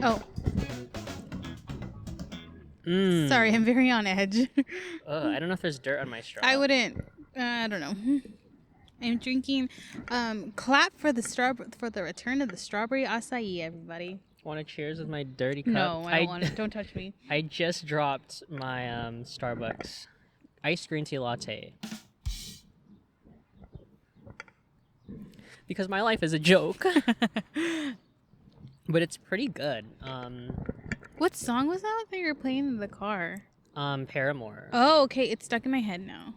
Oh, Mm. sorry, I'm very on edge. I don't know if there's dirt on my straw. I wouldn't. I don't know. I'm drinking. Clap for the return of the strawberry acai, everybody. Want to cheers with my dirty cup? No, I don't want it. Don't touch me. I just dropped my Starbucks iced green tea latte because my life is a joke. But it's pretty good. What song was that you were playing in the car? Paramore. Oh, okay. It's stuck in my head now.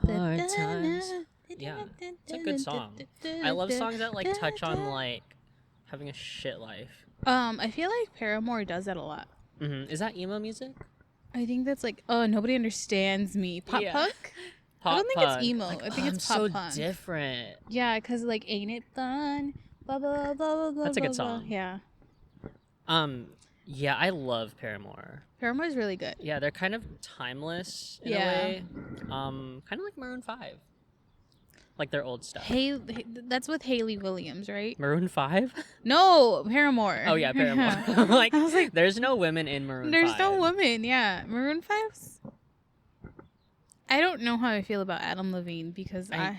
Hard times. Yeah, it's a good song. I love songs that like touch on like having a shit life. I feel like Paramore does that a lot. Mm-hmm. Is that emo music? I think that's like, oh, nobody understands me. Pop punk? Pop I don't think punk. it's emo. Like, I think it's pop so punk. different. Yeah, because like, ain't it fun? Blah, blah, blah, blah, blah, That's a good blah, song. Yeah. Yeah, I love Paramore. Paramore's really good. Yeah, they're kind of timeless in a way. Kind of like Maroon 5. Like their old stuff. That's with Hayley Williams, right? Maroon 5? No, Paramore. Oh yeah, Paramore. Like, I was like, there's no women in Maroon 5. There's no women, yeah. Maroon 5's... I don't know how I feel about Adam Levine because I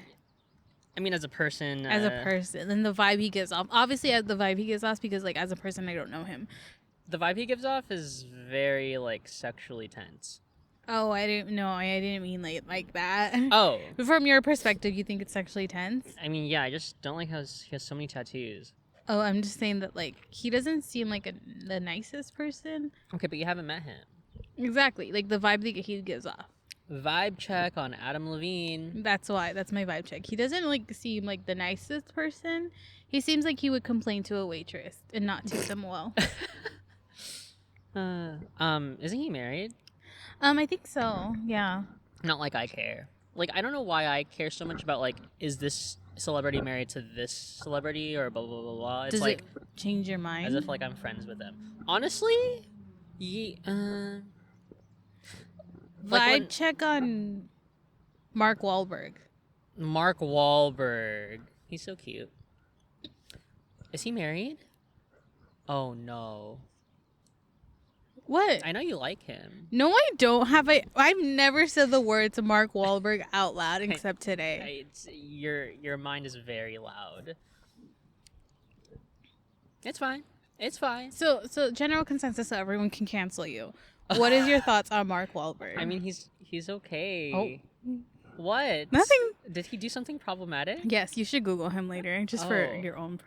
mean, as a person. As a person. And the vibe he gives off. Obviously, the vibe he gives off because, like, as a person, I don't know him. The vibe he gives off is very, like, sexually tense. Oh, I didn't mean like that. Oh. From your perspective, you think it's sexually tense? I mean, yeah, I just don't like how he has so many tattoos. Oh, I'm just saying that, like, he doesn't seem like the nicest person. Okay, but you haven't met him. Exactly. Like, the vibe that he gives off. Vibe check on Adam Levine. That's why. That's my vibe check. He doesn't, like, seem like the nicest person. He seems like he would complain to a waitress and not treat them well. Isn't he married? I think so. Yeah. Not like I care. Like, I don't know why I care so much about, like, is this celebrity married to this celebrity or blah, blah, blah, blah. It's Does like, it change your mind? as if, like, I'm friends with them. Honestly, Vibe check on Mark Wahlberg. Mark Wahlberg. He's so cute. Is he married? Oh, no. What? I know you like him. No, I don't. I've never said the words Mark Wahlberg out loud except today. Your mind is very loud. It's fine. It's fine. So general consensus so everyone can cancel you. What is your thoughts on Mark Wahlberg? I mean, he's okay. Oh. What? Nothing. Did he do something problematic? Yes, you should Google him later just for your own.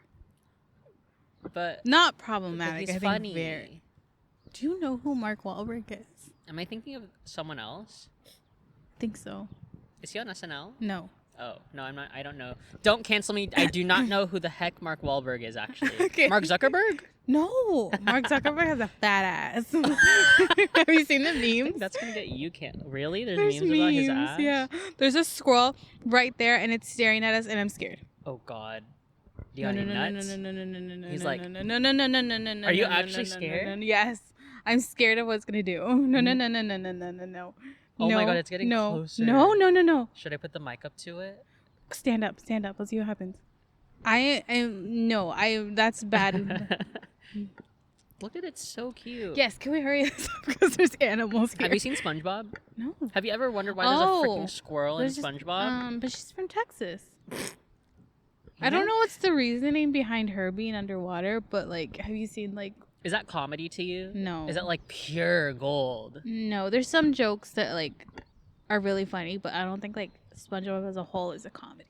But not but problematic. he's I funny. think very. Do you know who Mark Wahlberg is? Am I thinking of someone else? I think so. Is he on SNL? No. Oh, no, I'm not. I don't know. Don't cancel me. I do not know who the heck Mark Wahlberg is, actually. Okay. Mark Zuckerberg? No. Mark Zuckerberg has a fat ass. Have you seen the memes? That's going to get you Really? There's memes about his ass? Yeah. There's a squirrel right there, and it's staring at us, and I'm scared. Oh, God. Do you got any nuts? No. He's like, no. Are you actually scared? Yes. I'm scared of what it's going to do. No. Oh my God, it's getting closer. No. Should I put the mic up to it? Stand up. Let's see what happens. That's bad. Look at it, it's so cute. Yes, can we hurry this up because there's animals here. Have you seen SpongeBob? No. Have you ever wondered why there's a freaking squirrel in SpongeBob? But she's from Texas. I don't know what's the reasoning behind her being underwater, but like, have you seen like... Is that comedy to you? No. Is that like pure gold? No, there's some jokes that like are really funny, but I don't think like SpongeBob as a whole is a comedy.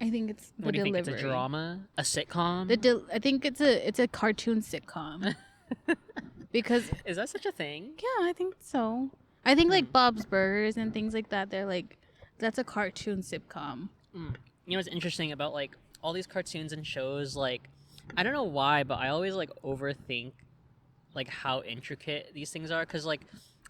I think it's the What do you delivery. think? It's a drama? A sitcom? I think it's a cartoon sitcom. Because is that such a thing? Yeah, I think so. I think like Bob's Burgers and things like that, they're like, that's a cartoon sitcom. You know what's interesting about like all these cartoons and shows, like, I don't know why, but I always like overthink like how intricate these things are, because like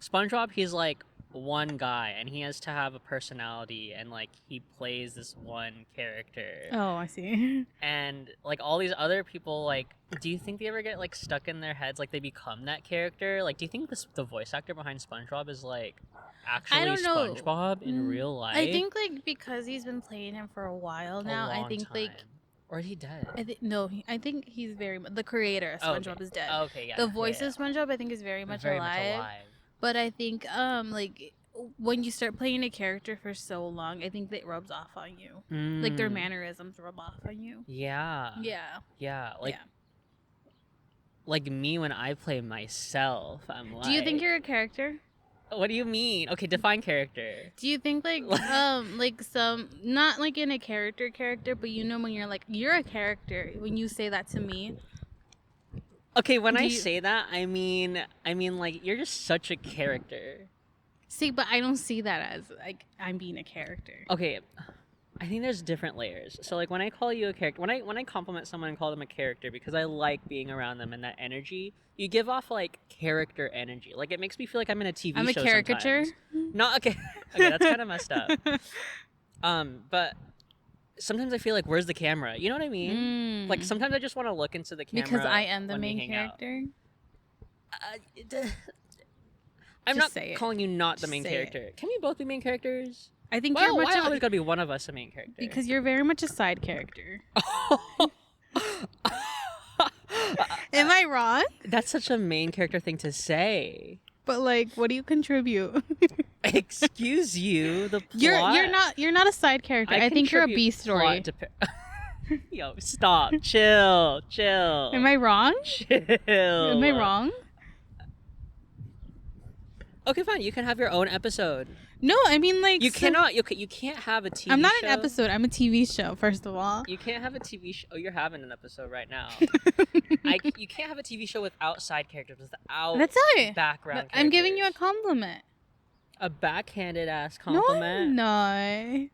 SpongeBob, he's like one guy and he has to have a personality and like he plays this one character. Oh, I see. And like all these other people, like, do you think they ever get like stuck in their heads, like they become that character? Like, do you think the voice actor behind SpongeBob is like actually SpongeBob in real life? I think like because he's been playing him for a while now, I think time. like Or is he dead? I think he's very much the creator of SpongeBob is dead. Okay, yeah. The voice of SpongeBob, I think, is very much alive. But I think like when you start playing a character for so long, I think that rubs off on you. Like their mannerisms rub off on you. Yeah. Yeah. Like me when I play myself, I'm like. Do you think you're a character? What do you mean? Okay, define character. Do you think like some not like in a character, but you know when you're like you're a character when you say that to me? Okay, when I say that, I mean like you're just such a character. See, but I don't see that as like I'm being a character. Okay, I think there's different layers. So like when I call you a character, when I compliment someone and call them a character because I like being around them and that energy, you give off like character energy. Like it makes me feel like I'm in a TV show. I'm a caricature. Sometimes. Not okay. Okay, that's kind of messed up. But sometimes I feel like where's the camera? You know what I mean? Like sometimes I just want to look into the camera because I am the main character. I'm not calling you not the main character. Can we both be main characters? I think you're much. Why always gotta be one of us a main character? Because you're very much a side character. Am I wrong? That's such a main character thing to say. But like, what do you contribute? Excuse you. The plot. You're not a side character. I think you're a B story. Yo, stop. Chill. Am I wrong? Chill. Am I wrong? Okay, fine. You can have your own episode. No, I mean like you cannot. You can't have a TV. I'm not show. an episode. I'm a TV show. First of all, you can't have a TV show. Oh, you're having an episode right now. You can't have a TV show without side characters, without background. I'm giving you a compliment. A backhanded ass compliment. No.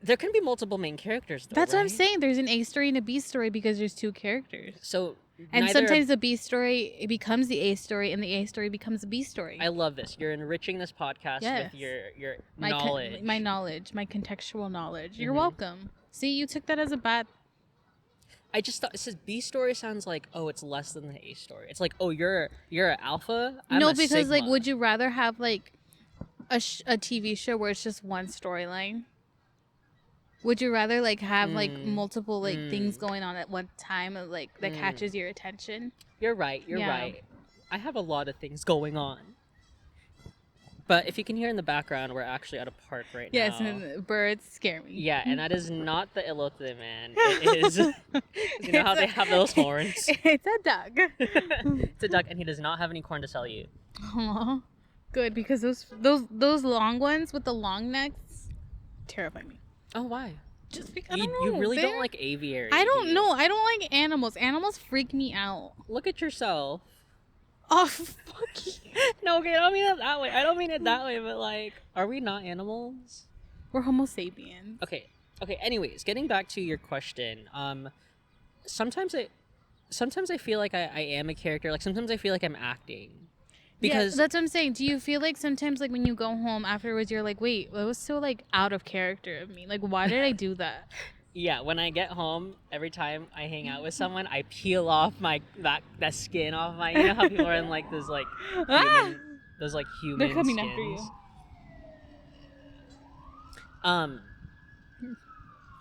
There can be multiple main characters, though. That's what I'm saying. There's an A story and a B story because there's two characters. So. And sometimes the B story it becomes the A story, and the A story becomes the B story. I love this. You're enriching this podcast with your knowledge. My knowledge, my contextual knowledge. You're welcome. See, you took that as a bad. I just thought it says B story sounds like it's less than the A story. It's like you're an alpha. I'm a because sigma. like would you rather have like a TV show where it's just one storyline? Would you rather like have like multiple like things going on at one time like that catches your attention? You're right. You're right. I have a lot of things going on. But if you can hear in the background, we're actually at a park right now. Yes, and the birds scare me. Yeah, and that is not the elote, man. It is. You know how they have those horns? It's a duck. It's a duck, and he does not have any corn to sell you. Aww. Good, because those long ones with the long necks terrify me. Oh, why? Just because you really don't like aviary. I don't know. I don't like animals. Animals freak me out. Look at yourself. Oh, fuck you. No, okay, I don't mean it that way. I don't mean it that way, but like, are we not animals? We're Homo sapiens. Okay. Anyways, getting back to your question, sometimes I feel like I am a character. Like sometimes I feel like I'm acting. Because that's what I'm saying. Do you feel like sometimes like when you go home afterwards you're like, wait, that was so like out of character of me. Like why did I do that? Yeah, when I get home, every time I hang out with someone, I peel off that skin off my. You know how people are in like those like human, those like human. They're coming skins. after you.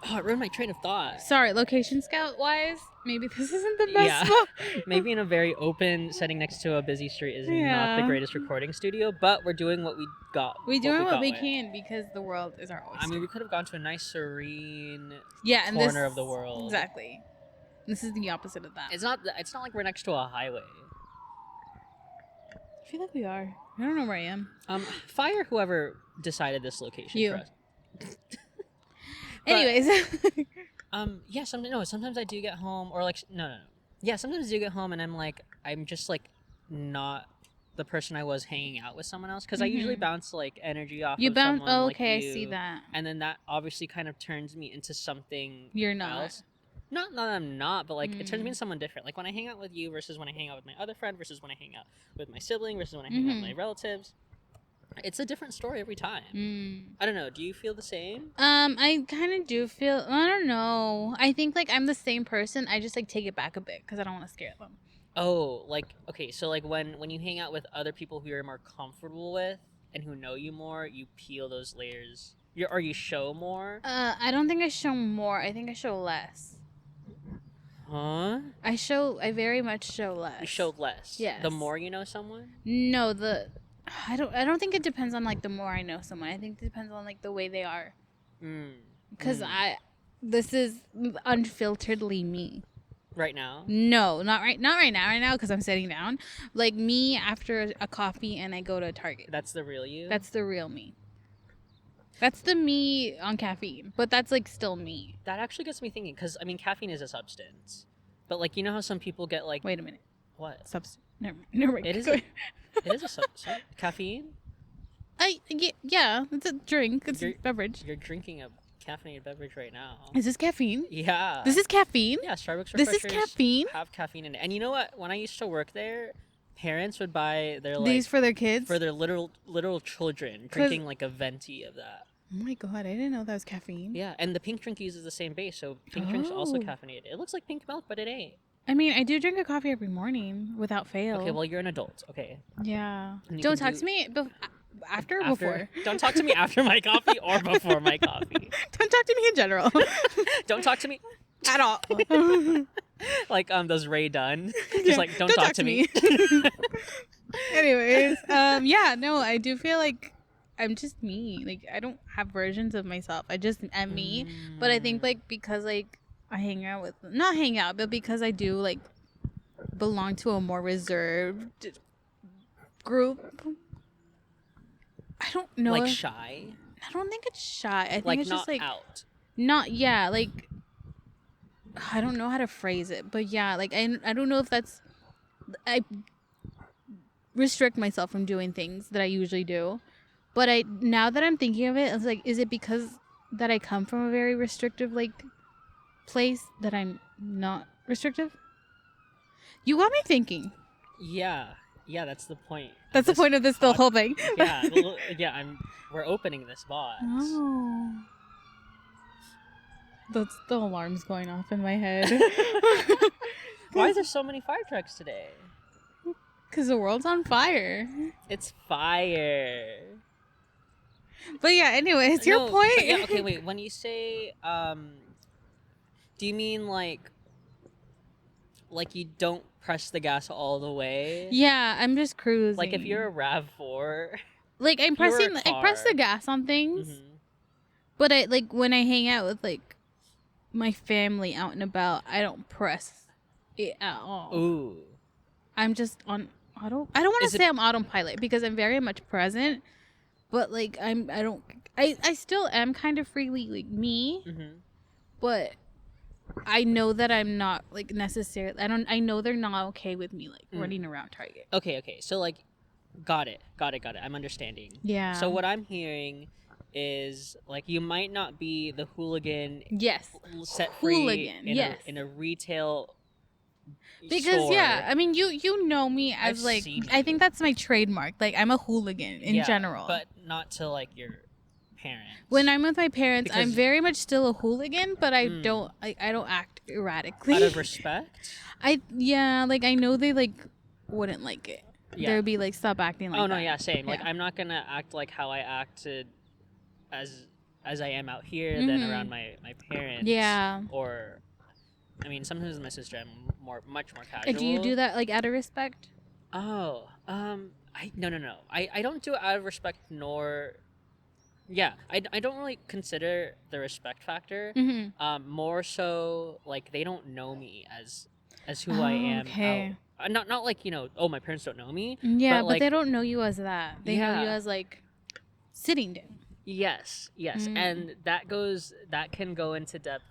Oh, it ruined my train of thought. Sorry, location scout wise, maybe this isn't the best spot. Maybe in a very open setting next to a busy street is not the greatest recording studio, but we're doing what we got. We're doing what we can because the world is our oyster. I mean, we could have gone to a nice serene corner of the world. Exactly. This is the opposite of that. It's not like we're next to a highway. I feel like we are. I don't know where I am. Fire whoever decided this location for us. Anyways. Yeah, sometimes I do get home, or like, no. Yeah, sometimes I do get home and I'm just like not the person I was hanging out with someone else, because I usually bounce like energy off of someone like you, I see that. And then that obviously kind of turns me into something you're not. else. Not that I'm not, but like it turns me into someone different. Like when I hang out with you versus when I hang out with my other friend versus when I hang out with my sibling versus when I hang out with my relatives. It's a different story every time. I don't know. Do you feel the same? I kind of do feel. I don't know. I think like I'm the same person. I just like take it back a bit because I don't want to scare them. Oh, like okay. So like when you hang out with other people who you're more comfortable with and who know you more, you peel those layers Or you show more? I don't think I show more. I think I show less. Huh? I very much show less. You show less. Yes. The more you know someone? No, I don't think it depends on like the more I know someone. I think it depends on like the way they are. Because this is unfilteredly me. Right now? No, not right now. Right now, because I'm sitting down. Like me after a coffee and I go to Target. That's the real you? That's the real me. That's the me on caffeine, but that's like still me. That actually gets me thinking, because I mean, caffeine is a substance, but like, you know how some people get like. Wait a minute. What? Substance? Never. It is. It is a substance. Caffeine. Yeah. It's a drink. It's a beverage. You're drinking a caffeinated beverage right now. Is this caffeine? Yeah. This is caffeine. Yeah, Starbucks This refreshers is caffeine. have caffeine in it. And you know what? When I used to work there, parents would buy their These for their kids. for their literal children drinking like a venti of that. Oh my god, I didn't know that was caffeine. Yeah, and the pink drink uses the same base, so pink drink's also caffeinated. It looks like pink milk, but it ain't. I mean, I do drink a coffee every morning without fail. Okay, well, you're an adult. Okay. Yeah. And you Don't can talk to me after or before. Don't talk to me after my coffee or before my coffee. Don't talk to me in general. Don't talk to me At all. like those Ray Dunn. Just like don't talk to me. Anyways, yeah, no, I do feel like I'm just me. Like I don't have versions of myself. I just am me. But I think like because like I not hang out, but because I do like belong to a more reserved group. I don't know. Like shy? I don't think it's shy. I think like it's not just like out. not like I don't know how to phrase it, but yeah, like I don't know if that's I restrict myself from doing things that I usually do. But now that I'm thinking of it, it's like, is it because that I come from a very restrictive like place that I'm not restrictive? You got me thinking. Yeah, that's the point. That's the point of this the whole thing. Yeah, we're opening this box. Oh. That's the alarms going off in my head. Why is there so many fire trucks today? Because the world's on fire. It's fire. But yeah, anyways, your point. Yeah, okay, wait. When you say, do you mean like you don't press the gas all the way? Yeah, I'm just cruising. Like if you're a RAV4. Like I press the gas on things. Mm-hmm. But I like when I hang out with like my family out and about, I don't press it at all. Ooh. I'm just on auto. I don't want to say I'm autopilot because I'm very much present, but like I still am kind of freely like me, but I know that I'm not like necessarily. I know they're not okay with me like running around Target. Okay. So like, got it. I'm understanding. Yeah. So what I'm hearing is like you might not be the hooligan. Yes. Set free in a retail. Because store. yeah, I mean you know me as like I think that's my trademark. Like I'm a hooligan in general. But not to like your parents. When I'm with my parents, I'm very much still a hooligan, but I don't act erratically. Out of respect? I know they like wouldn't like it. Yeah. They would be like, stop acting like that. Oh no, yeah, same. Yeah. Like I'm not gonna act like how I acted as I am out here than around my parents. Yeah. Or I mean, sometimes with my sister I'm much more casual. Do you do that like out of respect? Oh, no. I don't do it out of respect nor. Yeah, I don't really consider the respect factor. More so like they don't know me as who I am. Okay. Not like my parents don't know me. Yeah, but they don't know you as that. They know you as like sitting down. Yes, and that can go into depth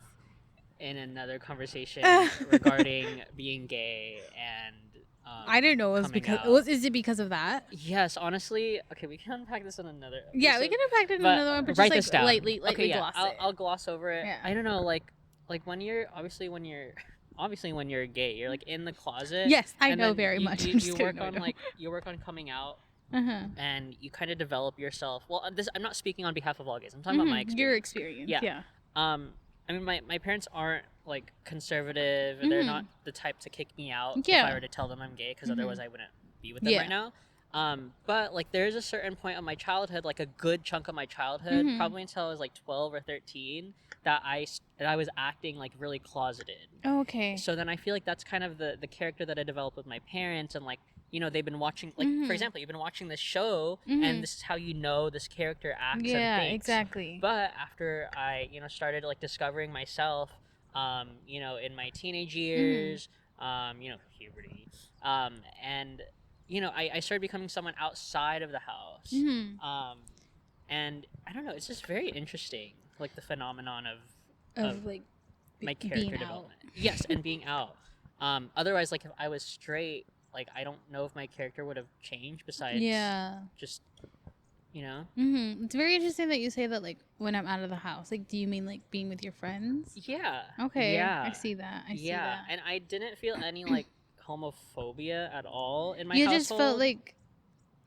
in another conversation regarding being gay and I didn't know it was because is it because of that? Yes, honestly. Okay, we can unpack this in another episode. Yeah, we can unpack it in another one, but write just like lightly gloss it. I'll gloss over it. Yeah. I don't know, like when you're when you're gay, you're like in the closet. Yes, I know very much. You work on coming out. And you kind of develop yourself. Well, I'm not speaking on behalf of all gays. I'm talking about my experience. Your experience. Yeah. I mean, my parents aren't like conservative, and they're not the type to kick me out if I were to tell them I'm gay, because otherwise I wouldn't be with them right now. But like there's a certain point of my childhood, like a good chunk of my childhood, Mhm. probably until I was like 12 or 13, that I was acting like really closeted. Oh, okay. So then I feel like that's kind of the character that I developed with my parents, and like, you know, they've been watching, like, for Mhm. example, you've been watching this show, Mhm. and this is how you know this character acts and Yeah, thinks. exactly. But after I, you know, started like discovering myself, you know, in my teenage years, you know, puberty, and you know, I started becoming someone outside of the house, Mhm. and I don't know, it's just very interesting, like the phenomenon of Of like my being character out. development. Yes, and being out. Otherwise, like if I was straight, like I don't know if my character would have changed. Besides, Yeah. just you know. It's very interesting that you say that, like, when I'm out of the house. Like, do you mean like being with your friends? Yeah. Okay, Yeah. I see that. I see Yeah, that. and I didn't feel any like homophobia at all in my You household. just felt like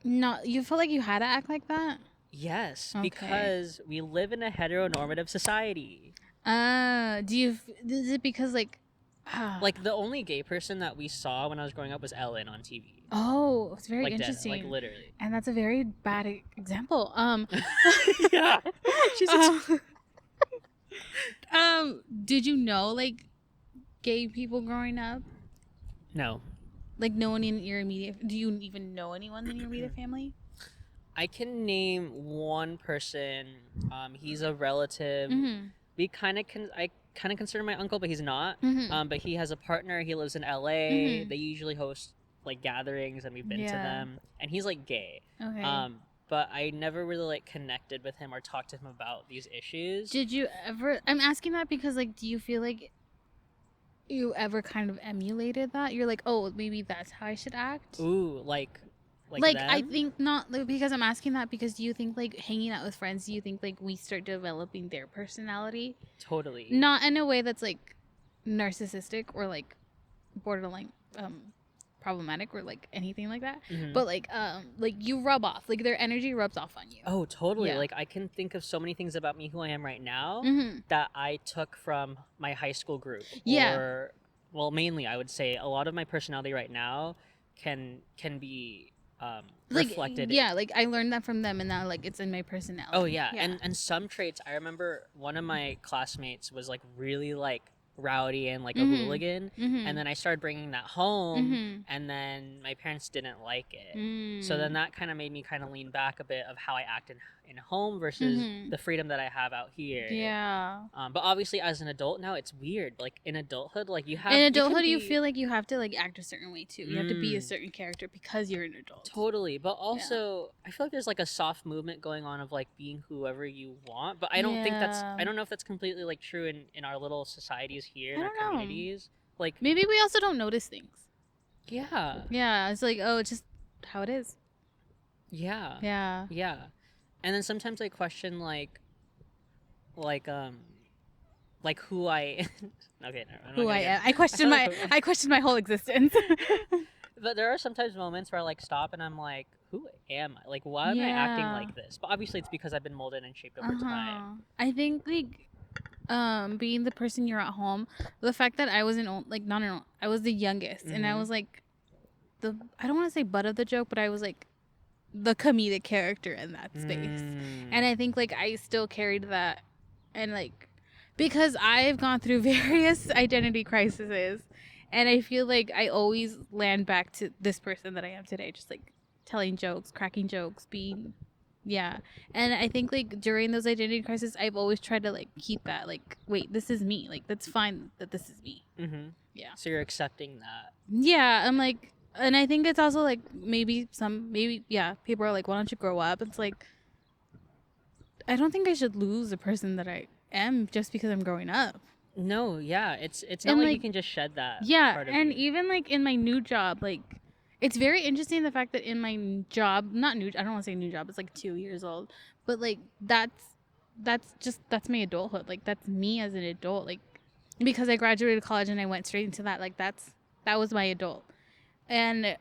not. You felt like you had to act like that. Yes, Okay. because we live in a heteronormative society. Do you? Is it because like? Like the only gay person that we saw when I was growing up was Ellen on TV. Oh, it's very Like interesting. like literally. And that's a very bad example. Yeah. She's Did you know like gay people growing up? No. Like no one in your immediate. Do you even know anyone in your immediate family? I can name one person. He's a relative. We kind of I kind of consider my uncle, but he's not. But he has a partner. He lives in LA. They usually host like gatherings, and we've been to them. And he's like gay. Okay. But I never really like connected with him or talked to him about these issues. Did you ever? I'm asking that because like, do you feel like you ever kind of emulated that? You're like, oh, maybe that's how I should act. Ooh, like I them? think not, like, because I'm asking that because do you think like hanging out with friends, do you think like we start developing their personality? Totally. Not in a way that's like narcissistic or like borderline problematic or like anything like that, but like you rub off, like their energy rubs off on you. Oh, totally. Yeah. Like I can think of so many things about me who I am right now that I took from my high school group. Yeah. Or well, mainly I would say a lot of my personality right now can be reflected. Yeah, like I learned that from them and now like it's in my personality. Oh yeah. And some traits, I remember one of my classmates was like really like rowdy and like a hooligan, and then I started bringing that home, and then my parents didn't like it. So then that kind of made me kind of lean back a bit of how I act in home versus the freedom that I have out here. Yeah. But obviously as an adult now, it's weird. Like in adulthood, like you have in adulthood you feel like you have to like act a certain way too. You have to be a Mm. certain character because you're an adult. Totally. But also I feel like there's like a soft movement going on of like being whoever you want, but I don't think that's, I don't know if that's completely like true in our little societies here, in I our don't know. communities. Like Maybe we also don't notice things. yeah. Yeah, it's like, oh, it's just how it is. Yeah. Yeah. Yeah. And then sometimes I question like who I okay, no, Who I am. I question my whole existence. But there are sometimes moments where I like stop and I'm like, who am I? Like why am I acting Yeah. like this? But obviously it's because I've been molded and shaped over time. I think like being the person you're at home, the fact that I wasn't like not an I was the youngest and I was like I don't want to say butt of the joke, but I was like the comedic character in that space. And I think like I still carried that, and like because I've gone through various identity crises, and I feel like I always land back to this person that I am today, just like telling jokes, cracking jokes, being and I think like during those identity crises I've always tried to like keep that, like, wait, this is me, like that's fine that this is me. So you're accepting that. I'm like, and I think it's also like maybe people are like, why don't you grow up? It's like I don't think I should lose the person that I am just because I'm growing up. No, yeah, it's not like you can just shed that. Part of and you. even like in my new job, like it's very interesting the fact that in my job, I don't want to say new job, it's like 2 years old, but like that's my adulthood, like that's me as an adult, like because I graduated college and I went straight into that, like that was my adult. And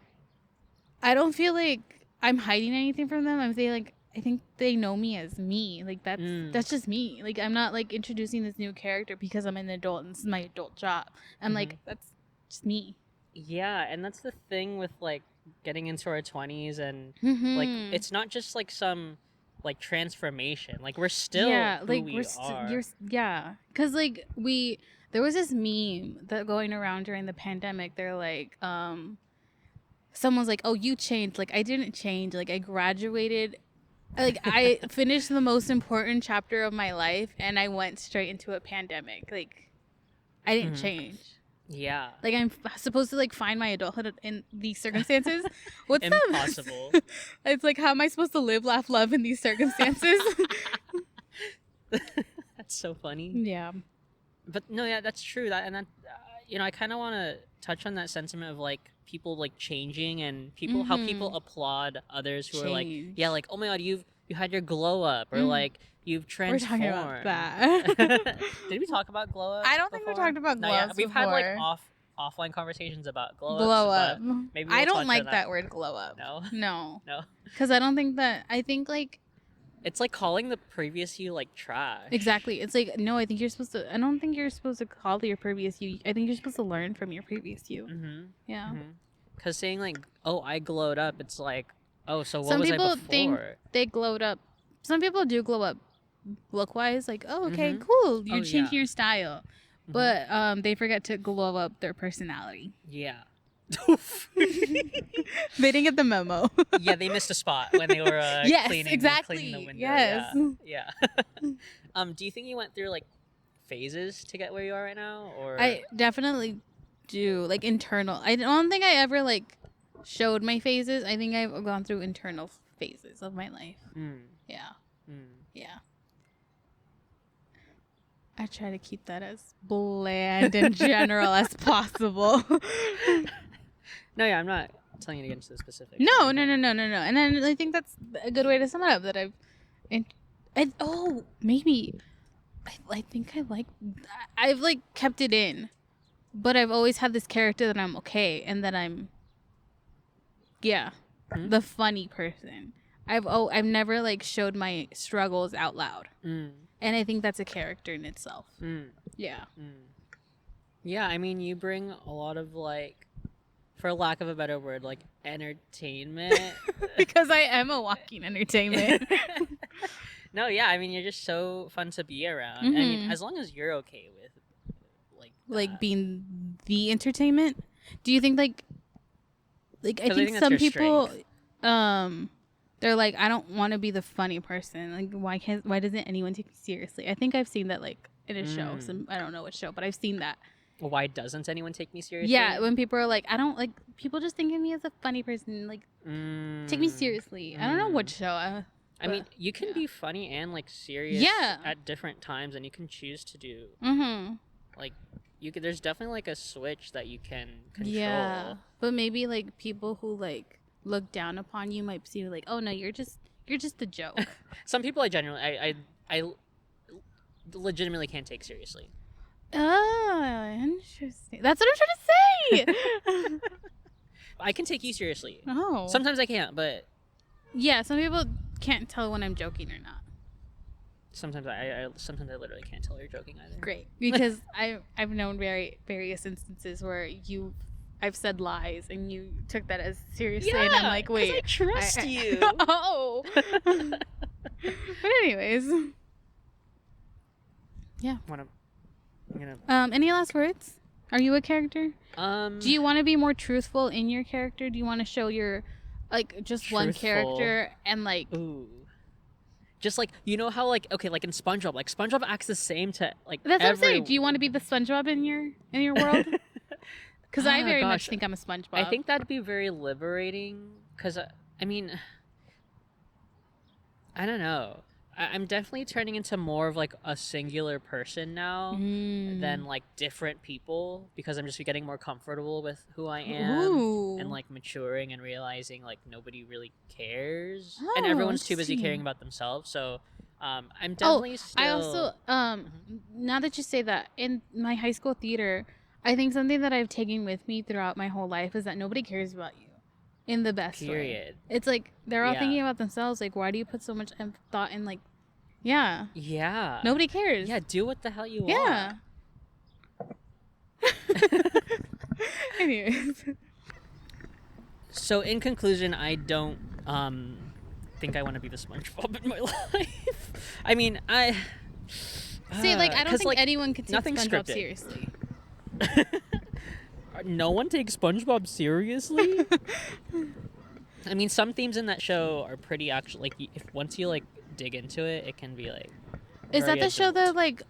I don't feel like I'm hiding anything from them. I think they know me as me. Like that's just me. Like I'm not like introducing this new character because I'm an adult and this is my adult job. I'm like, that's just me. Yeah, and that's the thing with like getting into our 20s, and like Mm-hmm. it's not just like some like transformation. Like we're still Yeah, who like we are. yeah, because like there was this meme that going around during the pandemic. They're like, someone's like, "Oh, you changed." Like, I didn't change. Like, I graduated. Like, I finished the most important chapter of my life, and I went straight into a pandemic. Like, I didn't Mhm. change. Yeah. Like, I'm supposed to like find my adulthood in these circumstances. What's Impossible. that? It's like, how am I supposed to live, laugh, love in these circumstances? That's so funny. Yeah. But no, yeah, that's true. That and that, I kind of want to touch on that sentiment of like people like changing, and people how people applaud others who are like, Change. yeah, like, oh my god, you had your glow up, or like you've We're transformed. talking about that. Did we talk about glow up? I don't think we before? talked about No, glow yeah, ups we've had like before. offline conversations about glow ups, Glow but up. maybe I we'll don't touch like on that word glow up. No, No. no. Because I don't think that. I think like. It's like calling the previous you like trash. Exactly. It's like, no, I think you're supposed to. I don't think you're supposed to call your previous you. I think you're supposed to learn from your previous you. Mm-hmm. Yeah. Because saying like, oh, I glowed up, it's like, oh, so what Some was I people before? think they glowed up. Some people do glow up look wise. Like, oh, okay, Mhm. cool. You're Oh, changing yeah. your style. Mhm. But they forget to glow up their personality. Yeah. They didn't get the memo. Yeah, they missed a spot when they were Yes, cleaning, exactly. cleaning the window. Yes. Yeah. Do you think you went through like phases to get where you are right now, or I definitely do. Like internal. I don't think I ever like showed my phases. I think I've gone through internal phases of my life. Yeah. Yeah. I try to keep that as bland and general as possible. No, yeah, I'm not telling you to get into the specifics. No. And then I think that's a good way to sum it up. That maybe I think I've like kept it in, but I've always had this character that I'm okay and that I'm, the funny person. I've never like showed my struggles out loud, and I think that's a character in itself. Yeah. Yeah, I mean, you bring a lot of like, for lack of a better word, like entertainment. Because I am a walking entertainment. No, yeah, I mean, you're just so fun to be around. I mean, as long as you're okay with like being the entertainment. Do you think like I think that's some your people strength. they're like, I don't want to be the funny person. Like, why doesn't anyone take me seriously? I think I've seen that like in a show. I don't know what show, but I've seen that. Why doesn't anyone take me seriously? Yeah, when people are like, I don't like people just think of me as a funny person. Like, take me seriously. I don't know what show. I mean, you can be funny and like serious at different times, and you can choose to do. Like, there's definitely like a switch that you can control. Yeah, but maybe like people who like look down upon you might see like, oh no, you're just a joke. Some people I legitimately can't take seriously. Oh, interesting. That's what I'm trying to say. I can take you seriously. Oh. Sometimes I can't, but yeah, some people can't tell when I'm joking or not. Sometimes I literally can't tell you're joking either. Great, because I've known various instances where I've said lies and you took that as seriously, and I'm like, wait, I trust you. Oh. But anyways, yeah. Any last words? Are you a character? Do you want to be more truthful in your character? Do you want to show your like just one character and like just like, you know how like, okay, like in SpongeBob, like SpongeBob acts the same to like that's what I'm saying. Do you want to be the SpongeBob in your world? Because I very much think I'm a SpongeBob. I think that'd be very liberating. Because I mean, I don't know. I'm definitely turning into more of like a singular person now than like different people, because I'm just getting more comfortable with who I am and like maturing and realizing like nobody really cares and everyone's too busy caring about themselves. So I'm definitely still... I also now that you say that, in my high school theater, I think something that I've taken with me throughout my whole life is that nobody cares about you in the best way. It's like they're all thinking about themselves. Like, why do you put so much thought in like nobody cares. Yeah, do what the hell you want. Anyways, So in conclusion, I don't think I want to be the SpongeBob in my life. I mean, See, like, I don't think like, anyone can take nothing's SpongeBob scripted. seriously. No one takes SpongeBob seriously. I mean, some themes in that show are pretty actually like if once you like dig into it, it can be like. Is that Very the show adult. that like,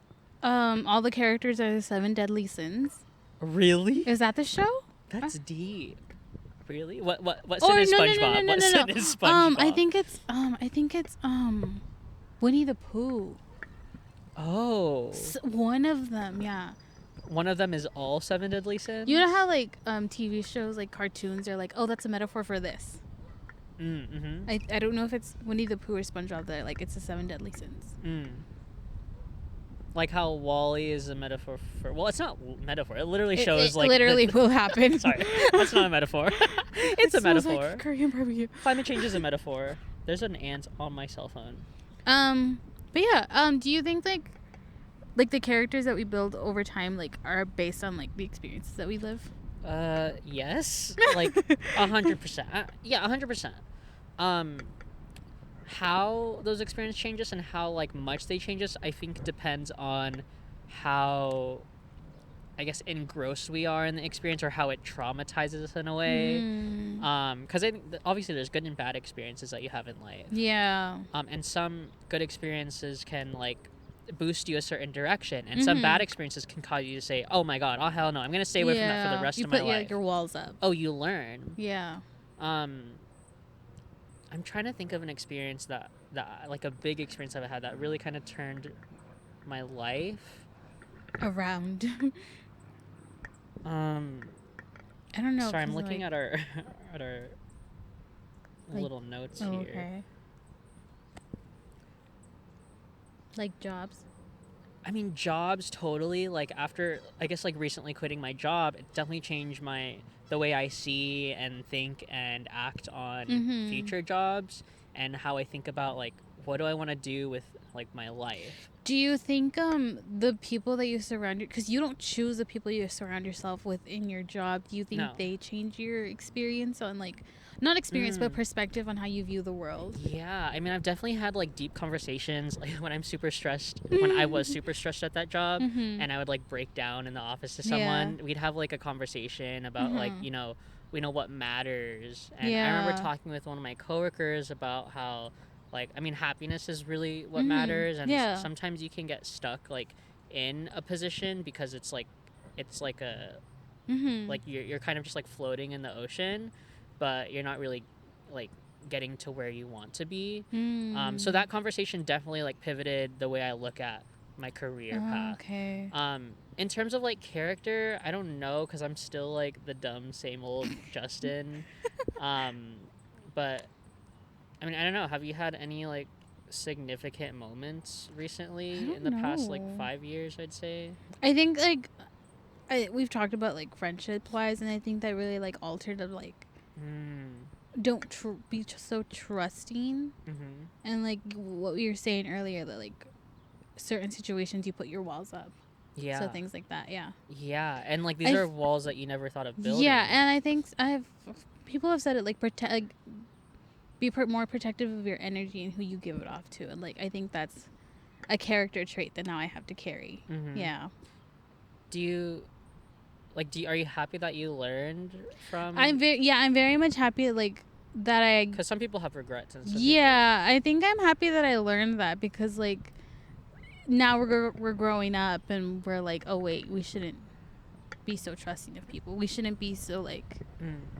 all the characters are the 7 deadly sins? Really? Is that the show? That's deep. Really? What Or sin is no, SpongeBob? What sin is SpongeBob? I think it's Winnie the Pooh. Oh. One of them, yeah. One of them is all 7 deadly sins? You know how like TV shows, like cartoons are like, oh, that's a metaphor for this. Mm-hmm. I don't know if it's Winnie the Pooh or SpongeBob that like it's the 7 deadly sins. Like how Wall-E is a metaphor for... Well, it's not metaphor. It literally shows it like... literally will happen. Sorry. That's not a metaphor. It's a metaphor. Like Korean barbecue. Climate change is a metaphor. There's an ant on my cell phone. But yeah, do you think like the characters that we build over time like are based on like the experiences that we live? Yes. Like 100%. Yeah, 100%. How those experiences change us and how like much they change us, I think depends on how, I guess, engrossed we are in the experience or how it traumatizes us in a way. Because obviously there's good and bad experiences that you have in life. Yeah. And some good experiences can like boost you a certain direction, and some bad experiences can cause you to say, "Oh my God, oh hell no, I'm gonna stay away from that for the rest of my life." You put your walls up. Oh, you learn. Yeah. I'm trying to think of an experience that like a big experience I've had that really kind of turned my life around. I don't know. Sorry, I'm looking like, at our like, little notes here. Okay. Like jobs. I mean, jobs totally. Like after, I guess, like recently quitting my job, it definitely changed the way I see and think and act on future jobs and how I think about like what do I want to do with like my life. Do you think the people that you surround because you don't choose the people you surround yourself with in your job? Do you think they change your experience on like not experience but perspective on how you view the world? Yeah, I mean, I've definitely had like deep conversations like when I'm super stressed, when I was super stressed at that job and I would like break down in the office to someone, we'd have like a conversation about like, you know, we know what matters. And I remember talking with one of my coworkers about how like, I mean, happiness is really what matters, and sometimes you can get stuck like in a position because it's like a like you're kind of just like floating in the ocean, but you're not really like getting to where you want to be. So that conversation definitely like pivoted the way I look at my career path. Okay. In terms of like character, I don't know because I'm still like the dumb same old Justin. But I mean, I don't know. Have you had any like significant moments recently in the past like 5 years? I'd say. I think like we've talked about like friendship wise, and I think that really like altered of like don't be so trusting, and like what we were saying earlier that like certain situations you put your walls up. Yeah. So things like that. Yeah. Yeah, and like these are walls that you never thought of building. Yeah, and I think people have said it like protect. Like, be more protective of your energy and who you give it off to, and like I think that's a character trait that now I have to carry. Yeah. Do you are you happy that you learned from? I'm very much happy like that I. Because some people have regrets and stuff. Yeah, I think I'm happy that I learned that because like now we're growing up and we're like, oh wait, we shouldn't be so trusting of people. We shouldn't be so like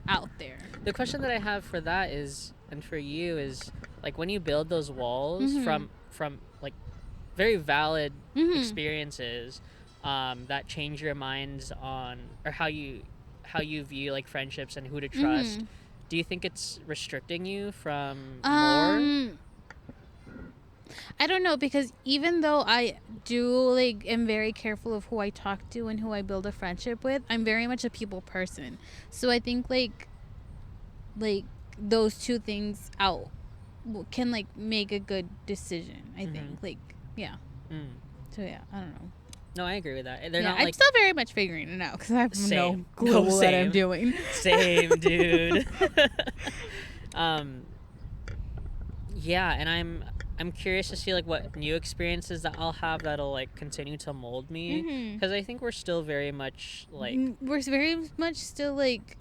out there. The question that I have for that is, and for you is, like when you build those walls from like very valid experiences that change your minds on or how you view like friendships and who to trust, do you think it's restricting you from more? I don't know, because even though I do like am very careful of who I talk to and who I build a friendship with, I'm very much a people person. So I think like those two things out can like make a good decision. I think like yeah. So yeah, I don't know. No, I agree with that. They're Yeah, not I'm like still very much figuring it out because I have no same. clue No, what I'm same. doing. Same, dude. um, yeah, and I'm curious to see like what new experiences that I'll have that'll like continue to mold me, because I think we're still very much like We're very much still like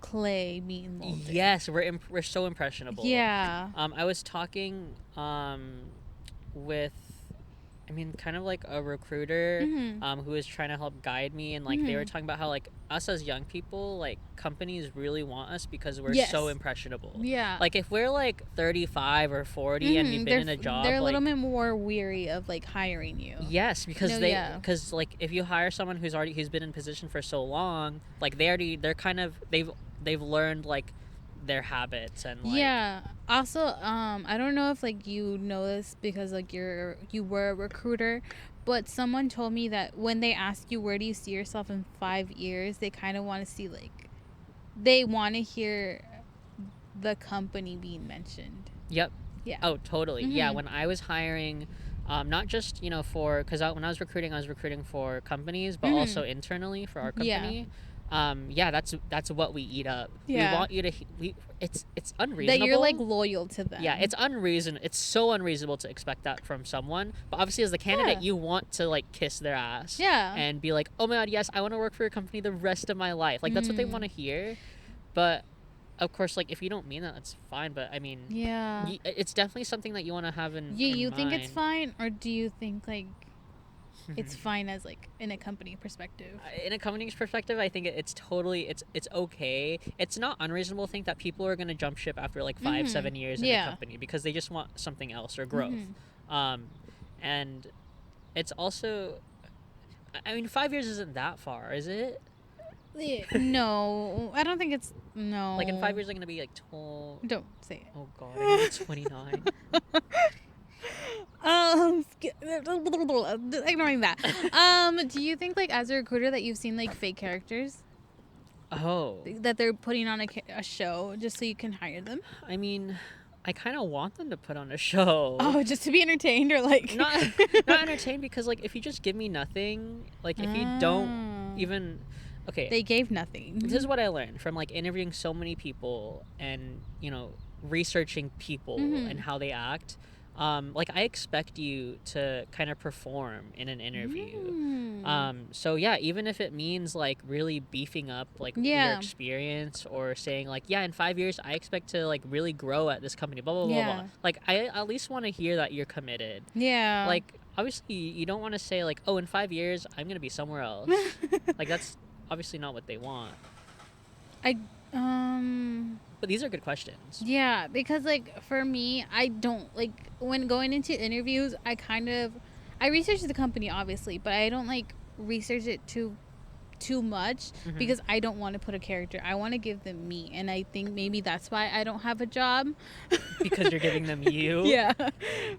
clay being molded. yes, we're so impressionable. Yeah. I was talking with, I mean, kind of like a recruiter who was trying to help guide me, and like they were talking about how like us as young people, like companies really want us because we're so impressionable. Yeah. Like if we're like 35 or 40 and we've been in a job, they're a like, little bit more weary of like hiring you. yes, because because like if you hire someone who's been in position for so long, like they're kind of they've learned like their habits and like yeah. Also, I don't know if like you know this because like you were a recruiter, but someone told me that when they ask you where do you see yourself in 5 years, they kind of want to see like they want to hear the company being mentioned. Yep. Yeah. Oh, totally. Yeah, when I was hiring, not just for because when I was recruiting for companies, but also internally for our company. Yeah, that's what we eat up. Yeah. We want you to it's unreasonable that you're like loyal to them. Yeah, it's so unreasonable to expect that from someone. But obviously as the candidate, you want to like kiss their ass. Yeah. And be like, "Oh my god, yes, I want to work for your company the rest of my life." Like that's what they want to hear. But of course, like if you don't mean that, that's fine. But I mean, yeah, it's definitely something that you want to have in. You in think mind. it's fine, or do you think like it's fine as like in a company perspective? In a company's perspective, I think it's totally it's okay. It's not unreasonable to think that people are going to jump ship after like 5-7 years in a company because they just want something else or growth. And it's also, I mean, 5 years isn't that far, is it? No, I don't think it's no. Like in 5 years, I'm gonna be like 12. Don't say it. Oh god, I'm gonna be 29. Ignoring that. Do you think like as a recruiter that you've seen like fake characters? Oh. That they're putting on a show just so you can hire them? I mean, I kind of want them to put on a show. Oh, just to be entertained or like not entertained, because like if you just give me nothing, like if you don't even okay. They gave nothing. This is what I learned from like interviewing so many people and, researching people and how they act. Like I expect you to kind of perform in an interview. So yeah, even if it means like really beefing up like your experience, or saying like, yeah, in 5 years I expect to like really grow at this company, blah blah blah blah. Like I at least want to hear that you're committed. Yeah. Like obviously you don't want to say like, oh, in 5 years I'm gonna be somewhere else. Like that's obviously not what they want. But these are good questions. Yeah, because like for me, I don't like when going into interviews, I research the company obviously, but I don't like research it too much because I don't want to put a character. I want to give them me, and I think maybe that's why I don't have a job. Because you're giving them you. Yeah.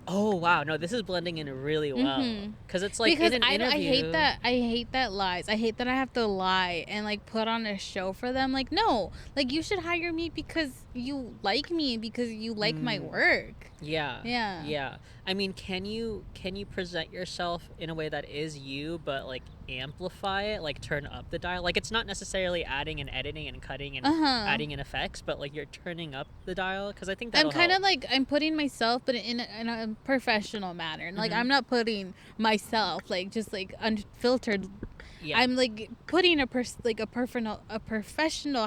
Oh wow, no, this is blending in really well. Because it's like because in an interview. I hate that lies. I hate that I have to lie and like put on a show for them. Like no, like you should hire me because you like me, because you like my work. Yeah. Yeah. Yeah. I mean, can you present yourself in a way that is you, but like amplify it, like turn up the dial? Like it's not necessarily adding and editing and cutting and adding in effects, but like you're turning up the dial, because I think that'll I'm kind help. of like I'm putting myself, but in a professional manner. Like I'm not putting myself like just like unfiltered. Yeah. I'm like putting a professional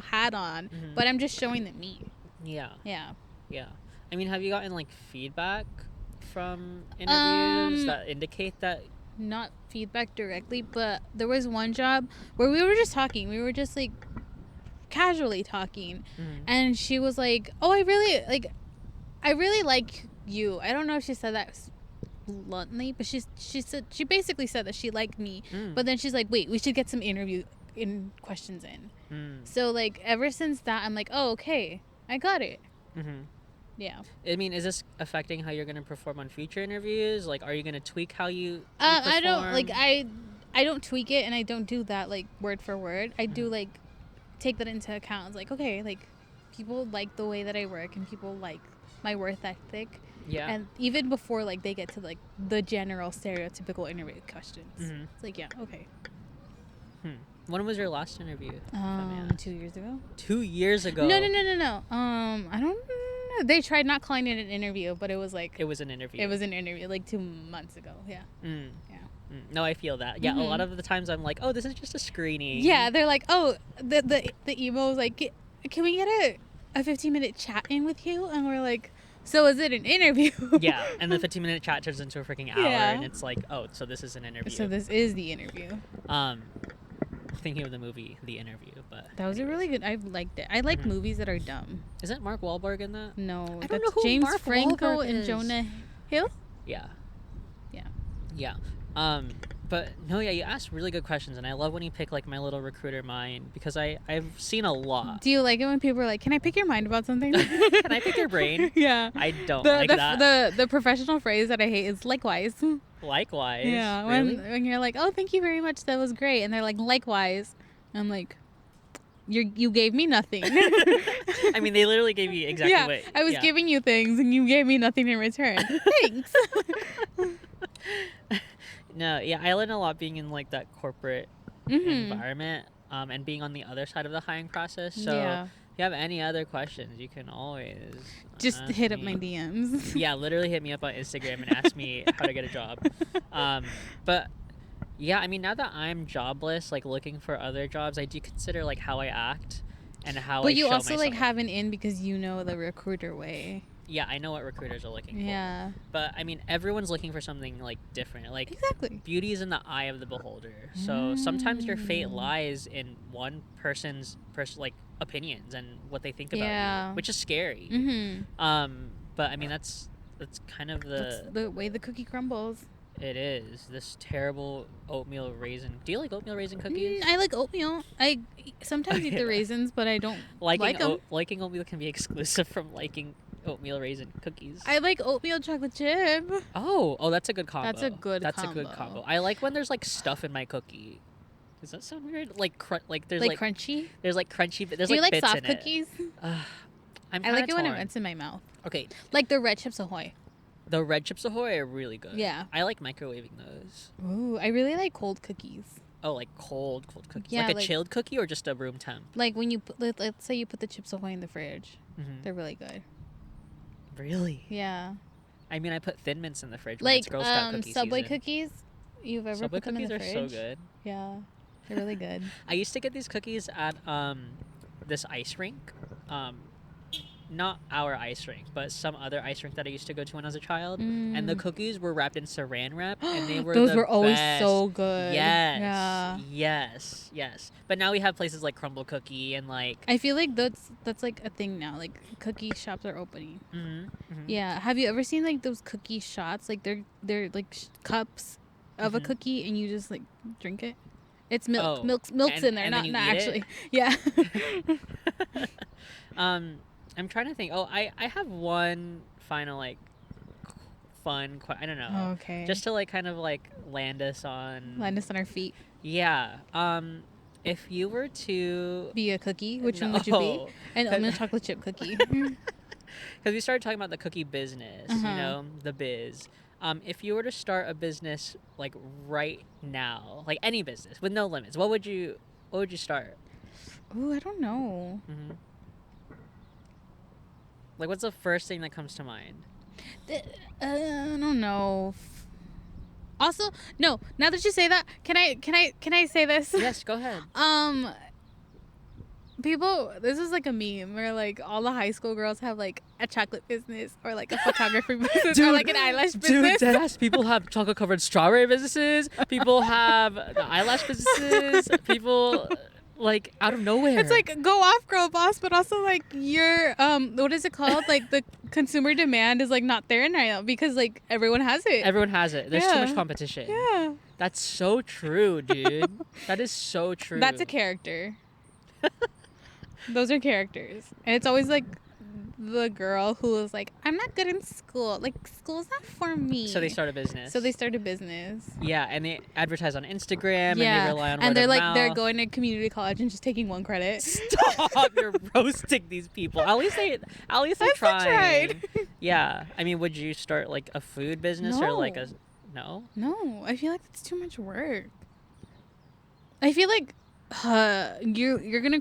hat on, but I'm just showing them me. Yeah. Yeah. Yeah. I mean, have you gotten like feedback from interviews that indicate that? Not feedback directly, but there was one job where we were just talking. We were just like casually talking, and she was like, "Oh, I really like you." I don't know if she said that bluntly, but she basically said that she liked me. But then she's like, "Wait, we should get some interview questions in." So like ever since that, I'm like, "Oh, okay, I got it." Yeah. I mean, is this affecting how you're going to perform on future interviews? Like, are you going to tweak how you I don't like I don't tweak it, and I don't do that like word for word. I do like take that into account. It's like, okay, like people like the way that I work, and people like my work ethic. Yeah. And even before like they get to like the general stereotypical interview questions, it's like, yeah, okay. When was your last interview? 2 years ago. 2 years ago. No. I don't know. They tried not calling it an interview, but it was like It was an interview. It was an interview like 2 months ago. Yeah. No, I feel that. Yeah, a lot of the times I'm like, oh, this is just a screening. Yeah, they're like, oh, the emo was like, can we get a 15-minute chat in with you? And we're like, so is it an interview? Yeah, and the 15-minute chat turns into a freaking hour, and it's like, oh, so this is an interview. So this is the interview. Thinking of the movie The Interview, but that was a really good. I liked it. I like movies that are dumb. Isn't Mark Wahlberg in that? No, I don't that's know who James Mark Franco Wahlberg and is. Jonah Hill. Yeah. Yeah. But no, yeah, you asked really good questions, and I love when you pick like my little recruiter mind, because I've seen a lot. Do you like it when people are like, "Can I pick your mind about something?" Can I pick your brain? Yeah. I don't like that. The professional phrase that I hate is likewise. Likewise. Yeah. Really? When you're like, "Oh, thank you very much. That was great," and they're like, "Likewise," I'm like, you gave me nothing. I mean, they literally gave you exactly what. I was giving you things, and you gave me nothing in return. Thanks. No, yeah, I learned a lot being in like that corporate environment, and being on the other side of the hiring process. So if you have any other questions, you can always just hit up my DMs. Yeah, literally hit me up on Instagram and ask me how to get a job. But yeah, I mean, now that I'm jobless, like looking for other jobs, I do consider like how I act and how I show myself. But you also like have an in because you know the recruiter way. Yeah, I know what recruiters are looking for. Yeah. But I mean, everyone's looking for something like different. Like exactly. Beauty is in the eye of the beholder. So sometimes your fate lies in one person's like opinions and what they think about you, which is scary. But I mean, that's kind of that's the way the cookie crumbles. It is this terrible oatmeal raisin. Do you like oatmeal raisin cookies? I like oatmeal. I sometimes eat the raisins, but I don't like them. Liking oatmeal can be exclusive from liking oatmeal raisin cookies. I like oatmeal chocolate chip. Oh, that's a good combo. That's a good combo. I like when there's like stuff in my cookie. Does that sound weird? Like there's like crunchy. There's like crunchy, but there's Do you like like bits soft in cookies? I like it when it went in my mouth. Okay. Like the Red Chips Ahoy. The Red Chips Ahoy are really good. Yeah. I like microwaving those. Ooh, I really like cold cookies. Oh, like cold cookies. Yeah, like a chilled cookie or just a room temp? Like when you put, let's say you put the Chips Ahoy in the fridge. They're really good. Really? Yeah. I mean, I put Thin Mints in the fridge. Like when it's Girl Scout cookie Subway season. cookies. You've ever Subway put them in the cookies fridge? are so good. Yeah, they're really good. I used to get these cookies at this ice rink. Not our ice rink, but some other ice rink that I used to go to when I was a child. And the cookies were wrapped in saran wrap, and they were those the were always best. so good. Yes, yes. But now we have places like Crumble Cookie and like. I feel like that's like a thing now. Like cookie shops are opening. Yeah. Have you ever seen like those cookie shots? Like they're like cups of a cookie, and you just like drink it. It's milk. Milk's in there, not actually. Yeah. I'm trying to think. Oh, I have one final like fun. I don't know. Okay. Just to like kind of like land us on our feet. Yeah. If you were to be a cookie, which one would you be? An oatmeal chocolate chip cookie. Because we started talking about the cookie business, you know, the biz. If you were to start a business like right now, like any business with no limits, what would you start? Ooh, I don't know. Like, what's the first thing that comes to mind? I don't know. Also, no. Now that you say that, can I say this? Yes, go ahead. People, this is like a meme where like all the high school girls have like a chocolate business or like a photography business or like an eyelash business. Dude, deadass. People have chocolate covered strawberry businesses. People have the eyelash businesses. People. Like out of nowhere. It's like go off girl boss, but also like your what is it called? Like the consumer demand is like not there now because like everyone has it. There's too much competition. Yeah. That's so true, dude. That is so true. That's a character. Those are characters. And it's always like the girl who was like, I'm not good in school. Like, school's not for me. So they start a business. So they start a business. Yeah, and they advertise on Instagram, and Yeah. they rely on And word they're of like, mouth. they're going to community college and just taking 1 credit. Stop! You're roasting these people. At least they're trying. Yeah. I mean, would you start like a food business or like a no? No, I feel like it's too much work. I feel like you're gonna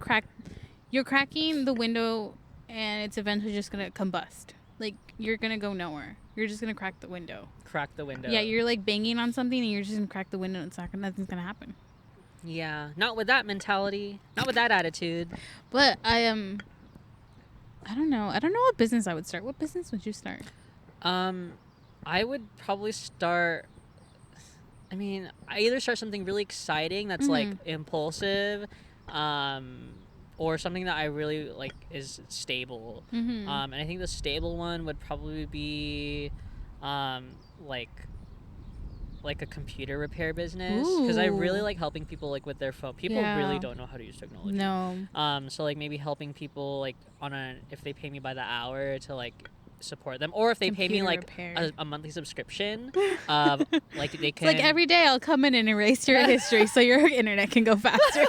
you're cracking the window, and it's eventually just gonna combust. Like, you're gonna go nowhere. You're just gonna crack the window. Crack the window. Yeah, you're like banging on something, and you're just gonna crack the window, and nothing's gonna happen. Yeah, not with that mentality, not with that attitude. But I don't know. I don't know what business I would start. What business would you start? I would probably start. I mean, I either start something really exciting that's like impulsive, or something that I really like is stable. And I think the stable one would probably be, like a computer repair business, because I really like helping people like with their phone. People really don't know how to use technology. No. So like maybe helping people like if they pay me by the hour to like support them, or if they pay me like a monthly subscription, like they can. It's like every day I'll come in and erase your history so your internet can go faster.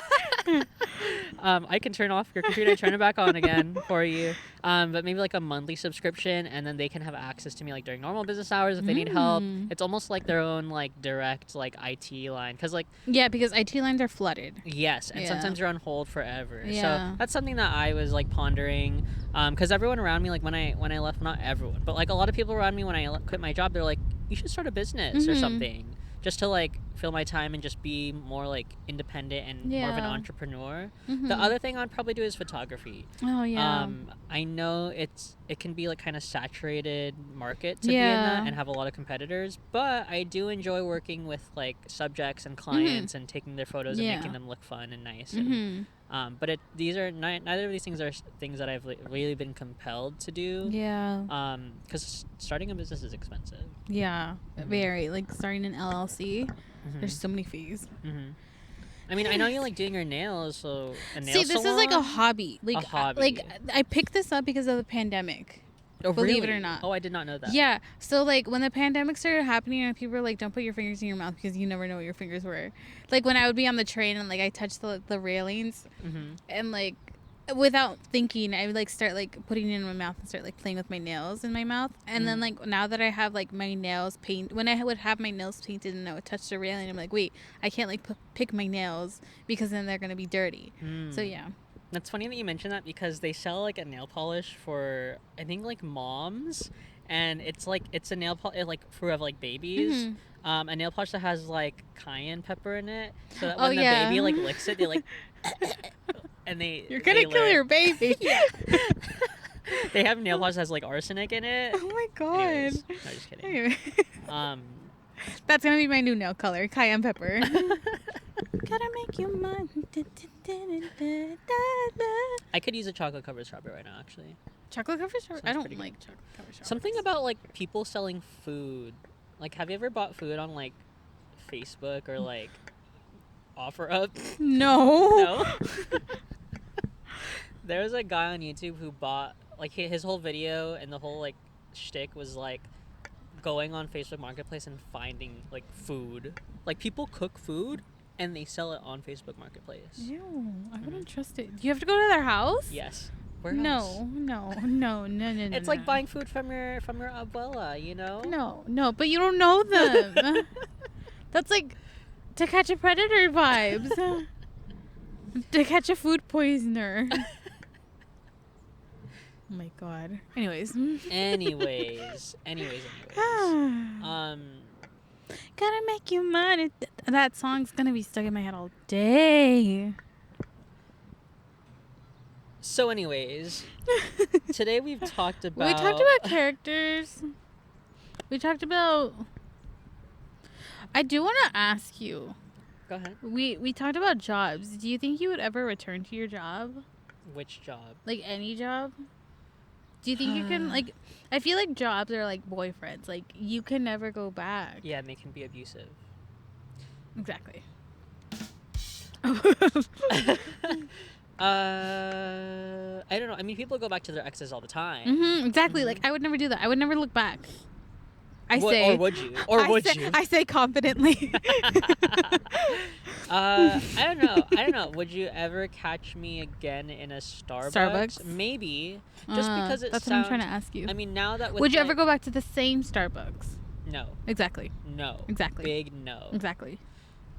I can turn off your computer, turn it back on again for you. But maybe like a monthly subscription, and then they can have access to me like during normal business hours if they need help. It's almost like their own like direct like IT line, because like because IT lines are flooded. Yes, and sometimes you're on hold forever. Yeah. So that's something that I was like pondering, because everyone around me, like when I left, not everyone, but like a lot of people around me when I quit my job, they're like, you should start a business or something, just to like fill my time and just be more like independent and more of an entrepreneur. The other thing I'd probably do is photography. Oh yeah. I know it can be like kind of saturated market to be in that and have a lot of competitors, but I do enjoy working with like subjects and clients and taking their photos and making them look fun and nice. And, but these are neither of these things are things that I've really been compelled to do. Yeah. Because starting a business is expensive. Yeah. Very. Like starting an LLC. There's so many fees. I mean, I know you like doing your nails, so a nail See, this salon? is like a hobby. Like, A hobby. Like I picked this up because of the pandemic. Oh, Believe really? it or not. Oh, I did not know that. Yeah. So like when the pandemic started happening and people were like, don't put your fingers in your mouth because you never know what your fingers were. Like when I would be on the train and like I touched the railings and like without thinking I would like start like putting it in my mouth and start like playing with my nails in my mouth. And then like now that I have like my nails when I would have my nails painted and I would touch the railing, I'm like, wait, I can't like pick my nails because then they're gonna be dirty. So yeah. That's funny that you mentioned that, because they sell like a nail polish for, I think, like moms, and it's a nail polish like for like babies. A nail polish that has like cayenne pepper in it, so that when the baby like licks it, they like and you're gonna kill your baby. They have nail polish that has like arsenic in it. Oh my god. Anyways, no, just kidding. Anyway. That's gonna be my new nail color, cayenne pepper. Gotta make you mine. I could use a chocolate covered strawberry right now, actually. Chocolate covered strawberry? I Sounds don't pretty like chocolate covered strawberry. Something about like people selling food. Like, have you ever bought food on like Facebook or like OfferUp? No. No. There was a guy on YouTube who bought like his whole video and the whole like shtick was like going on Facebook Marketplace and finding like food. Like people cook food and they sell it on Facebook Marketplace. Ew, I wouldn't trust it. Do you have to go to their house? Yes. No. It's like buying food from your abuela, you know? No, but you don't know them. That's like To Catch a Predator vibes. To Catch a Food Poisoner. Oh my god. Anyways. Gotta make you money. That song's gonna be stuck in my head all day. So anyways, today we've talked about... We talked about characters. We talked about... I do want to ask you. Go ahead. We talked about jobs. Do you think you would ever return to your job? Which job? Like any job? Do you think you can, like... I feel like jobs are like boyfriends. Like, you can never go back. Yeah, and they can be abusive. Exactly. I don't know. I mean, people go back to their exes all the time. Exactly. Like, I would never do that. I would never look back. Or would you? Or would you? I say confidently. I don't know. Would you ever catch me again in a Starbucks? Maybe. Just because it that's sounds... what I'm trying to ask you. I mean, now that with would you ever go back to the same Starbucks? No. Exactly. No. Exactly. Big no. Exactly.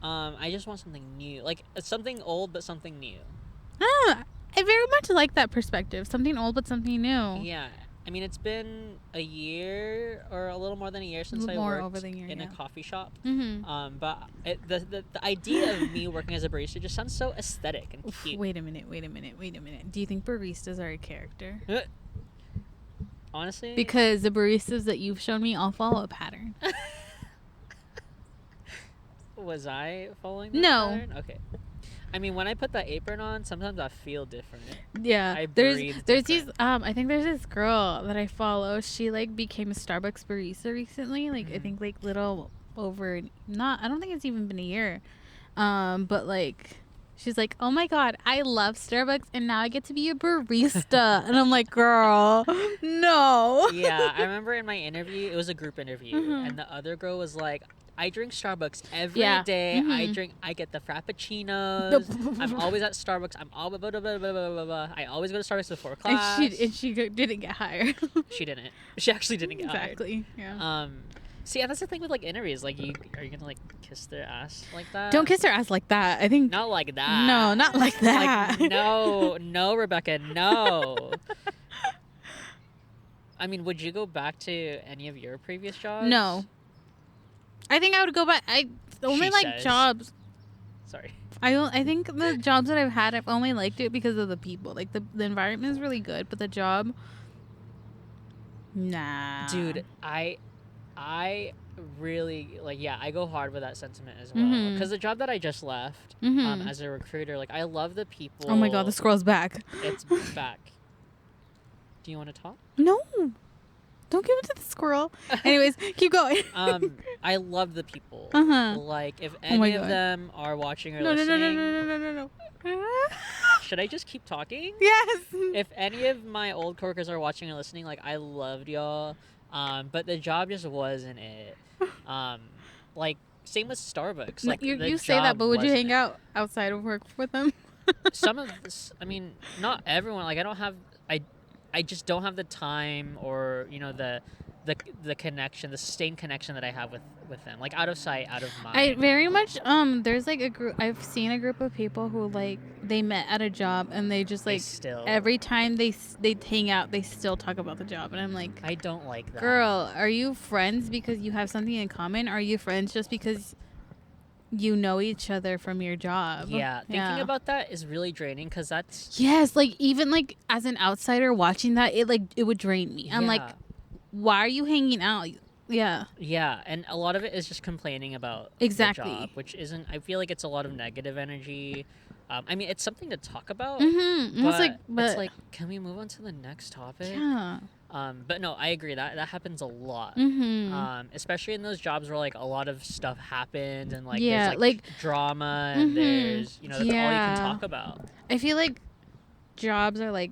I just want something new. Like, something old, but something new. I very much like that perspective. Something old, but something new. Yeah. I mean, it's been a year or a little more than a year since I worked in a coffee shop. But the idea of me working as a barista just sounds so aesthetic and cute. Wait a minute. Do you think baristas are a character? Honestly? Because the baristas that you've shown me all follow a pattern. Was I following that pattern? Okay. I mean, when I put that apron on, sometimes I feel different. Yeah. There's these I think there's this girl that I follow. She like became a Starbucks barista recently. Like I think like little over I don't think it's even been a year. But like she's like, "Oh my god, I love Starbucks and now I get to be a barista." And I'm like, "Girl, no." Yeah, I remember in my interview, it was a group interview, and the other girl was like, I drink Starbucks every day. I get the Frappuccinos. I'm always at Starbucks. I'm all blah, blah, blah, blah, blah, blah, blah. I always go to Starbucks before class. And she didn't get hired. She didn't. She actually didn't get hired. Exactly. Yeah. See, and that's the thing with like interviews. Like, are you gonna like kiss their ass like that? Don't kiss their ass like that. I think not like that. No, not like that. Like, no, Rebecca, no. I mean, would you go back to any of your previous jobs? No. I think I would go back. I only like jobs. Sorry. I think the jobs that I've had, I've only liked it because of the people. Like the environment is really good, but the job, nah. Dude, I really like. Yeah, I go hard with that sentiment as well. Because the job that I just left, as a recruiter, like I love the people. Oh my god, the scroll's back. It's back. Do you want to talk? No. Don't give it to the squirrel. Anyways, keep going. I love the people. Like, if any of them are watching or listening... No. Should I just keep talking? Yes. If any of my old coworkers are watching or listening, like, I loved y'all. But the job just wasn't it. Like, same with Starbucks. Like, you say that, but would you hang out outside of work with them? Some of this... I mean, not everyone. Like, I just don't have the time or, you know, the connection, the sustained connection that I have with them. Like, out of sight, out of mind. I very much, there's, like, a group, I've seen a group of people who, like, they met at a job and they just, like, every time they hang out, they still talk about the job. And I'm like... I don't like that. Girl, are you friends because you have something in common? Or are you friends just because... you know each other from your job? Yeah, thinking about that is really draining because that's... Yes, like, even, like, as an outsider watching that, it would drain me. I'm like, why are you hanging out? Yeah. Yeah, and a lot of it is just complaining about the job, which isn't... I feel like it's a lot of negative energy. I mean, it's something to talk about, but it's like, can we move on to the next topic? Yeah. But no, I agree. That happens a lot. Especially in those jobs where like a lot of stuff happened and like there's like drama and there's, you know, that's all you can talk about. I feel like jobs are like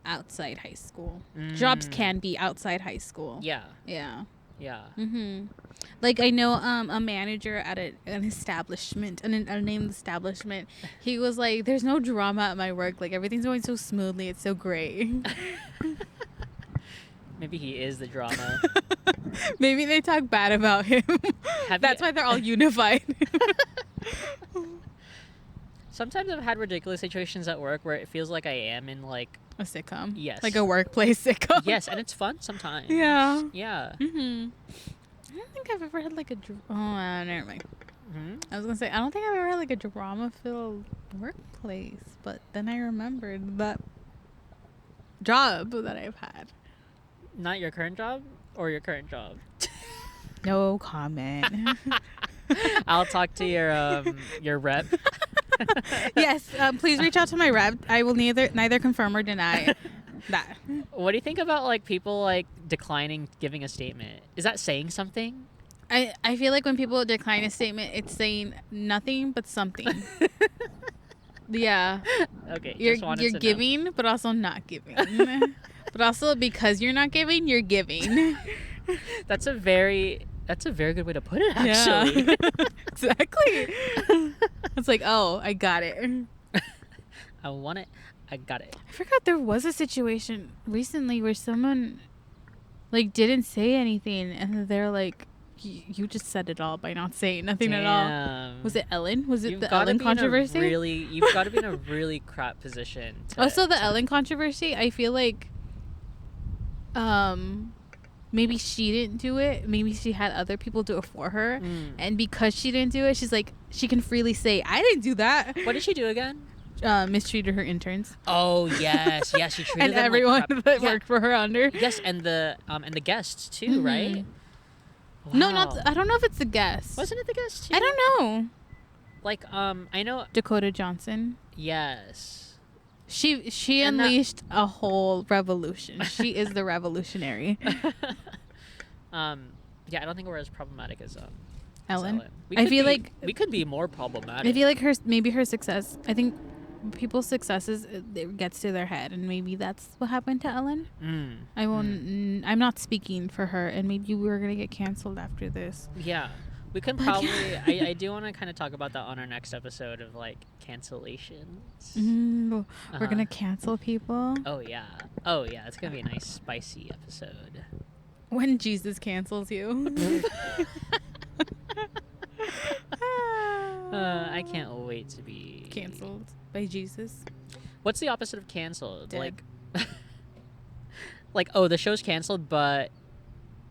outside high school. Jobs can be outside high school. Yeah. Yeah. Yeah. Like, I know a manager at an establishment, an unnamed establishment. He was like, "There's no drama at my work. Like, everything's going so smoothly. It's so great." Maybe he is the drama. Maybe they talk bad about him. That's why they're all unified. Sometimes I've had ridiculous situations at work where it feels like I am in like a sitcom. Yes. Like a workplace sitcom. Yes, and it's fun sometimes. Yeah. Yeah. I don't think I've ever had like a never mind. I was gonna say I don't think I've ever had like a drama-filled workplace, but then I remembered that job that I've had. Not your current job or your current job? No comment. I'll talk to your rep. Yes, please reach out to my rep. I will neither confirm or deny that. What do you think about like people like declining giving a statement? Is that saying something? I feel like when people decline a statement, it's saying nothing but something. Yeah. Okay, You're just wanted to know. giving, but also not giving. But also because you're not giving, you're giving. That's a very good way to put it, actually. Yeah. Exactly. It's like, oh, I got it. I want it. I got it. I forgot there was a situation recently where someone like didn't say anything, and they're like, "You just said it all by not saying nothing at all." Was it Ellen? Was it the Ellen controversy? You've got to be in a really crap position. Also, the Ellen controversy, I feel like, maybe she didn't do it. Maybe she had other people do it for her, and because she didn't do it, she's like, she can freely say, "I didn't do that." What did she do again? Mistreated her interns. Oh yes, she treated and them everyone like that worked for her under. Yes, and the guests too, right? Wow. No, not. I don't know if it's the guest. Wasn't it the guest too? I don't know. Like I know Dakota Johnson. Yes. She unleashed a whole revolution. She is the revolutionary. Yeah, I don't think we're as problematic as Ellen. I feel like we could be more problematic. I feel like her success. I think people's successes, it gets to their head, and maybe that's what happened to Ellen. I won't. I'm not speaking for her, and maybe we're gonna get canceled after this. Yeah, we can probably. I do want to kind of talk about that on our next episode of like cancellations. We're gonna cancel people. Oh yeah, it's gonna be a nice spicy episode. When Jesus cancels you. I can't wait to be canceled by Jesus. What's the opposite of canceled? Dead. Like oh, the show's canceled, but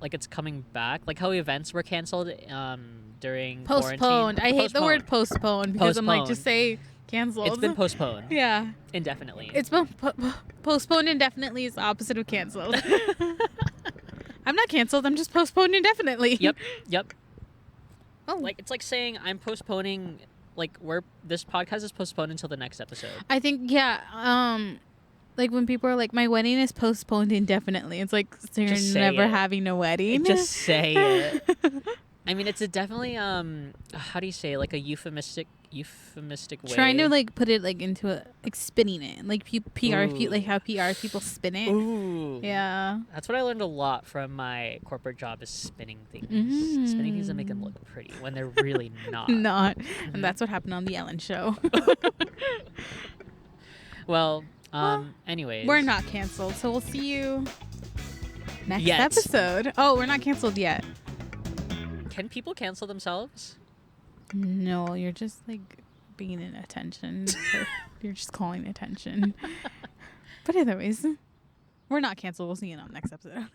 like it's coming back. Like how events were canceled during postponed. quarantine. I hate the word postponed because I'm like, just say canceled. It's been postponed. Yeah. Indefinitely. It's been postponed indefinitely is the opposite of canceled. I'm not canceled. I'm just postponed indefinitely. Yep. Oh. Like it's like saying I'm postponing. Like this podcast is postponed until the next episode. I think like when people are like, my wedding is postponed indefinitely. It's like, so you're never having a wedding. Just say it. I mean, it's a definitely how do you say it? Like a euphemistic way. Trying to like put it like into like spinning it, like PR, like how PR people spin it. Ooh. Yeah. That's what I learned a lot from my corporate job is spinning things. Spinning things that make them look pretty when they're really not. And that's what happened on the Ellen show. Well, anyways. We're not canceled, so we'll see you next episode. Oh, we're not canceled yet. Can people cancel themselves? No, you're just like being in attention. You're just calling attention. But anyways, we're not canceled. We'll see you on the next episode.